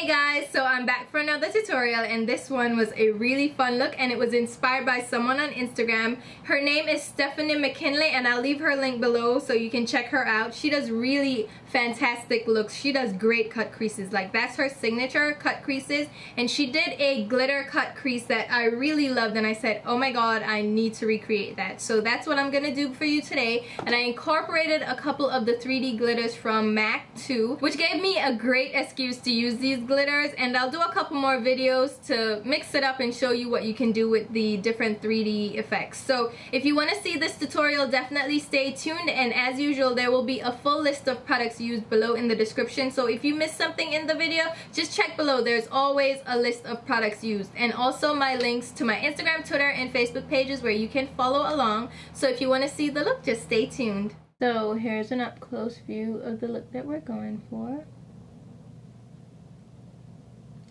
Hey guys, so I'm back for another tutorial, and this one was a really fun look, and it was inspired by someone on Instagram. Her name is Stephanie McKinley, and I'll leave her link below so you can check her out. She does really fantastic looks. She does great cut creases. Like, that's her signature, cut creases, and she did a glitter cut crease that I really loved, and I said, oh my god, I need to recreate that. So that's what I'm gonna do for you today, and I incorporated a couple of the 3D glitters from MAC too, which gave me a great excuse to use these glitters, and I'll do a couple more videos to mix it up and show you what you can do with the different 3D effects. So if you want to see this tutorial, definitely stay tuned, and as usual there will be a full list of products used below in the description. So if you missed something in the video, just check below. There's always a list of products used, and also my links to my Instagram, Twitter, and Facebook pages where you can follow along. So if you want to see the look, just stay tuned. So here's an up close view of the look that we're going for.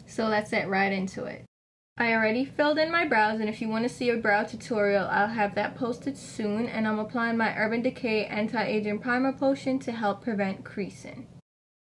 So let's get right into it. I already filled in my brows, and if you want to see a brow tutorial, I'll have that posted soon. And I'm applying my Urban Decay Anti-Aging Primer Potion to help prevent creasing.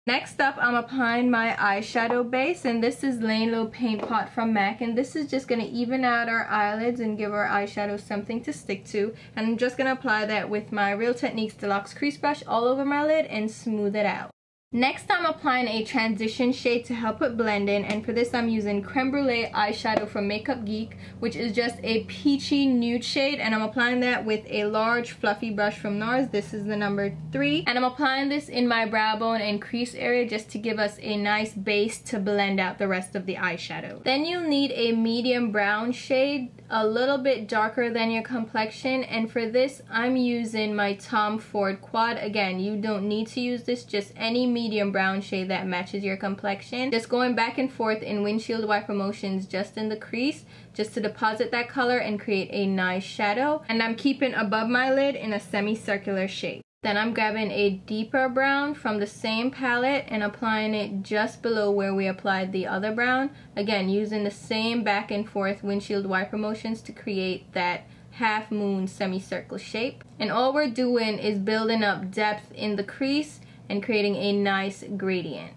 Next up, I'm applying my eyeshadow base, and this is Lane Low Paint Pot from MAC, and this is just going to even out our eyelids and give our eyeshadow something to stick to. And I'm just going to apply that with my Real Techniques Deluxe Crease Brush all over my lid and smooth it out. Next, I'm applying a transition shade to help with blending, and for this I'm using Creme Brule eyeshadow from Makeup Geek, which is just a peachy nude shade, and I'm applying that with a large fluffy brush from NARS. This is the number 3, and I'm applying this in my brow bone and crease area just to give us a nice base to blend out the rest of the eyeshadow. Then you'll need a medium brown shade, a little bit darker than your complexion, and for this I'm using my Tom Ford Quad. Again, you don't need to use this, just any medium brown shade that matches your complexion. Just going back and forth in windshield wiper motions just in the crease, just to deposit that color and create a nice shadow. And I'm keeping above my lid in a semicircular shape. Then I'm grabbing a deeper brown from the same palette and applying it just below where we applied the other brown. Again, using the same back and forth windshield wiper motions to create that half moon semicircle shape. And all we're doing is building up depth in the crease and creating a nice gradient.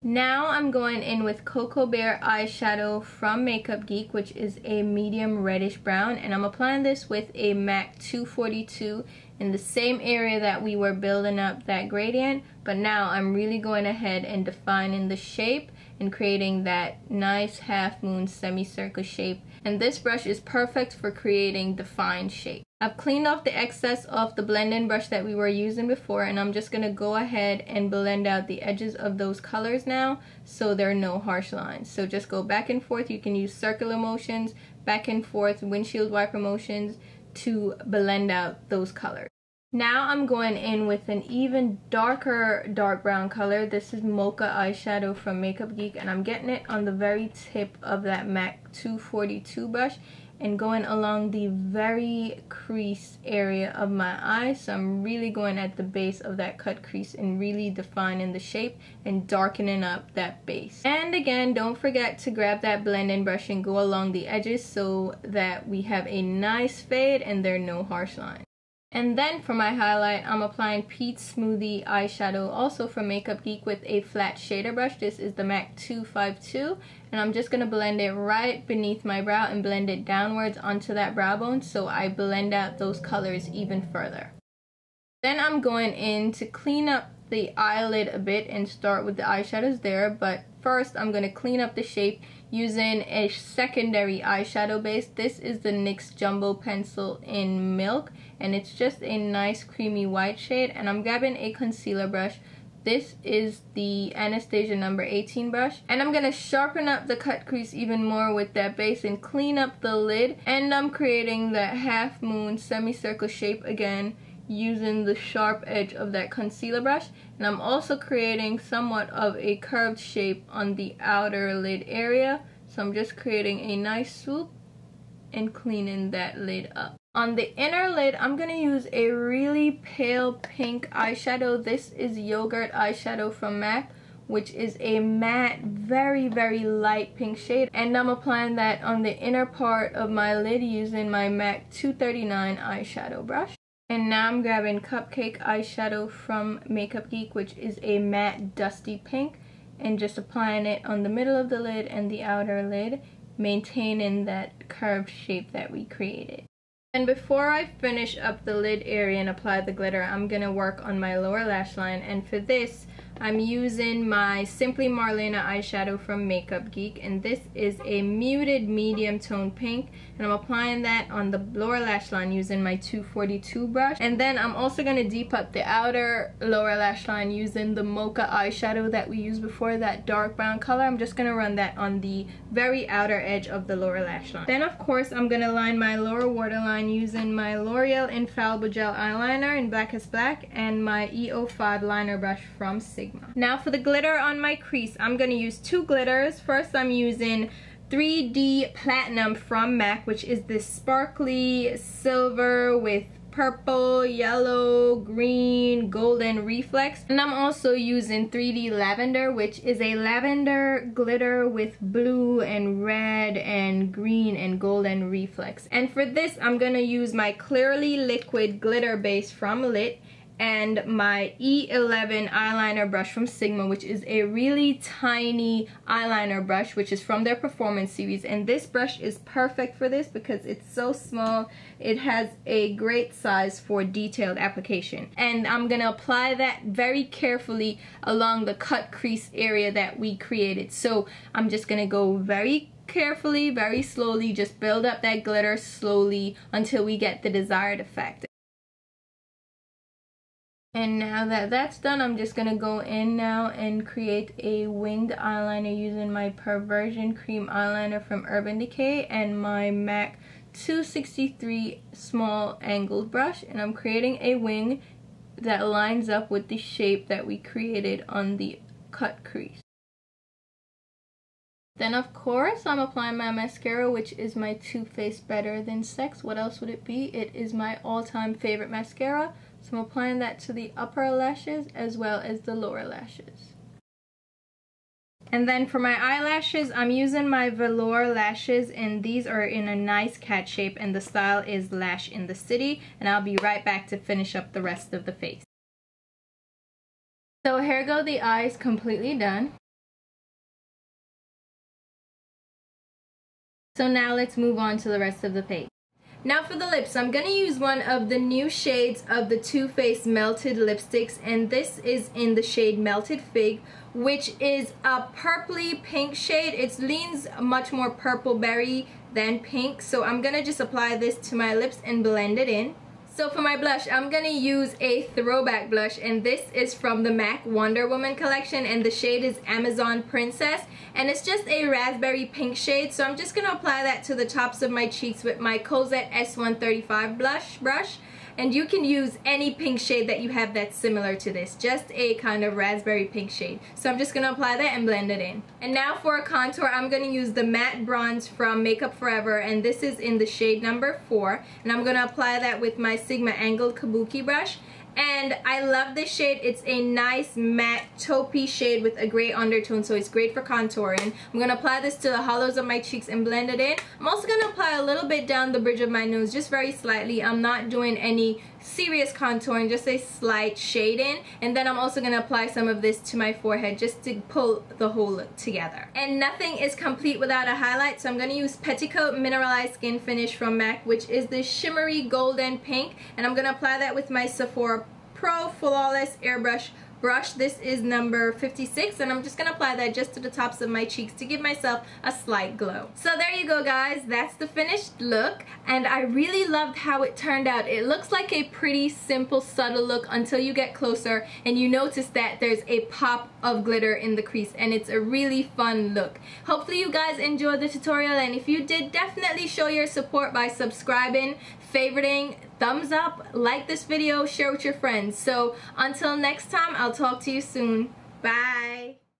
Now I'm going in with Cocoa Bear eyeshadow from Makeup Geek, which is a medium reddish brown, and I'm applying this with a MAC 242 in the same area that we were building up that gradient, but now I'm really going ahead and defining the shape and creating that nice half moon semicircle shape. And this brush is perfect for creating defined shape. I've cleaned off the excess of the blending brush that we were using before, and I'm just going to go ahead and blend out the edges of those colors now so there are no harsh lines. So just go back and forth. You can use circular motions, back and forth, windshield wiper motions to blend out those colors. Now I'm going in with an even darker dark brown color. This is Mocha eyeshadow from Makeup Geek, and I'm getting it on the very tip of that MAC 242 brush and going along the very crease area of my eye. So I'm really going at the base of that cut crease and really defining the shape and darkening up that base. And again, don't forget to grab that blending brush and go along the edges so that we have a nice fade and there are no harsh lines. And then for my highlight, I'm applying Peach Smoothie eyeshadow, also from Makeup Geek, with a flat shader brush. This is the MAC 252, and I'm just going to blend it right beneath my brow and blend it downwards onto that brow bone so I blend out those colors even further. Then I'm going in to clean up the eyelid a bit and start with the eyeshadows there, but first I'm going to clean up the shape using a secondary eyeshadow base. This is the NYX Jumbo Pencil in Milk, and it's just a nice creamy white shade, and I'm grabbing a concealer brush. This is the Anastasia number 18 brush, and I'm going to sharpen up the cut crease even more with that base and clean up the lid, and I'm creating that half moon semicircle shape again using the sharp edge of that concealer brush. And I'm also creating somewhat of a curved shape on the outer lid area, so I'm just creating a nice swoop and cleaning that lid up. On the inner lid, I'm going to use a really pale pink eyeshadow. This is Yogurt eyeshadow from MAC, which is a matte, very light pink shade, and I'm applying that on the inner part of my lid using my MAC 239 eyeshadow brush. And now I'm grabbing Cupcake eyeshadow from Makeup Geek, which is a matte dusty pink, and just applying it on the middle of the lid and the outer lid, maintaining that curved shape that we created. And before I finish up the lid area and apply the glitter, I'm gonna work on my lower lash line, and for this I'm using my Simply Marlena eyeshadow from Geek, and this is a muted medium tone pink, and I'm applying that on the lower lash line using my 242 brush. And then I'm also going to deep up the outer lower lash line using the Mocha eyeshadow that we used before, that dark brown color. I'm just going to run that on the very outer edge of the lower lash line. Then of course I'm going to line my lower waterline using my L'Oreal Infallible Gel eyeliner in Black is Black and my E05 liner brush from Sigma. Now for the glitter on my crease, I'm going to use two glitters. First I'm using 3D Platinum from MAC, which is this sparkly silver with purple, yellow, green, golden reflex. And I'm also using 3D Lavender, which is a lavender glitter with blue and red and green and golden reflex. And for this I'm going to use my Clearly Liquid glitter base from Lit and my E11 eyeliner brush from Sigma, which is a really tiny eyeliner brush, which is from their Performance series. And this brush is perfect for this because it's so small. It has a great size for detailed application. And I'm gonna apply that very carefully along the cut crease area that we created. So I'm just gonna go very carefully, very slowly, just build up that glitter slowly until we get the desired effect. And now that that's done, I'm just going to go in now and create a winged eyeliner using my Perversion Cream eyeliner from Urban Decay and my MAC 263 small angled brush. And I'm creating a wing that lines up with the shape that we created on the cut crease. Then of course I'm applying my mascara, which is my Too Faced Better Than Sex. What else would it be? It is my all-time favorite mascara. So I'm applying that to the upper lashes as well as the lower lashes. And then for my eyelashes, I'm using my velour lashes, and these are in a nice cat shape, and the style is Lash in the City. And I'll be right back to finish up the rest of the face. So here go the eyes, completely done. So now let's move on to the rest of the face. Now for the lips, I'm going to use one of the new shades of the Too Faced Melted Lipsticks, and this is in the shade Melted Fig, which is a purpley pink shade. It leans much more purple berry than pink, so I'm going to just apply this to my lips and blend it in. So for my blush, I'm going to use a throwback blush, and this is from the MAC Wonder Woman collection, and the shade is Amazon Princess, and it's just a raspberry pink shade. So I'm just going to apply that to the tops of my cheeks with my Cosette S135 blush brush. And you can use any pink shade that you have that's similar to this, just a kind of raspberry pink shade. So I'm just going to apply that and blend it in. And now for a contour, I'm going to use the matte bronze from Makeup Forever, and this is in the shade number 4. And I'm going to apply that with my Sigma Angled Kabuki brush. And I love this shade. It's a nice matte taupey shade with a gray undertone, so it's great for contouring. I'm going to apply this to the hollows of my cheeks and blend it in. I'm also going to apply a little bit down the bridge of my nose, just very slightly. I'm not doing any serious contouring, just a slight shading. And then I'm also going to apply some of this to my forehead just to pull the whole look together. And nothing is complete without a highlight, so I'm going to use Petticoat Mineralize Skin Finish from MAC, which is this shimmery golden pink. And I'm going to apply that with my Sephora Pro Flawless Airbrush brush. This is number 56, and I'm just going to apply that just to the tops of my cheeks to give myself a slight glow. So there you go, guys. That's the finished look, and I really loved how it turned out. It looks like a pretty simple, subtle look until you get closer and you notice that there's a pop of glitter in the crease, and it's a really fun look. Hopefully you guys enjoyed the tutorial, and if you did, definitely show your support by subscribing, favoriting, thumbs up, like this video, share with your friends. So until next time, I'll talk to you soon. Bye.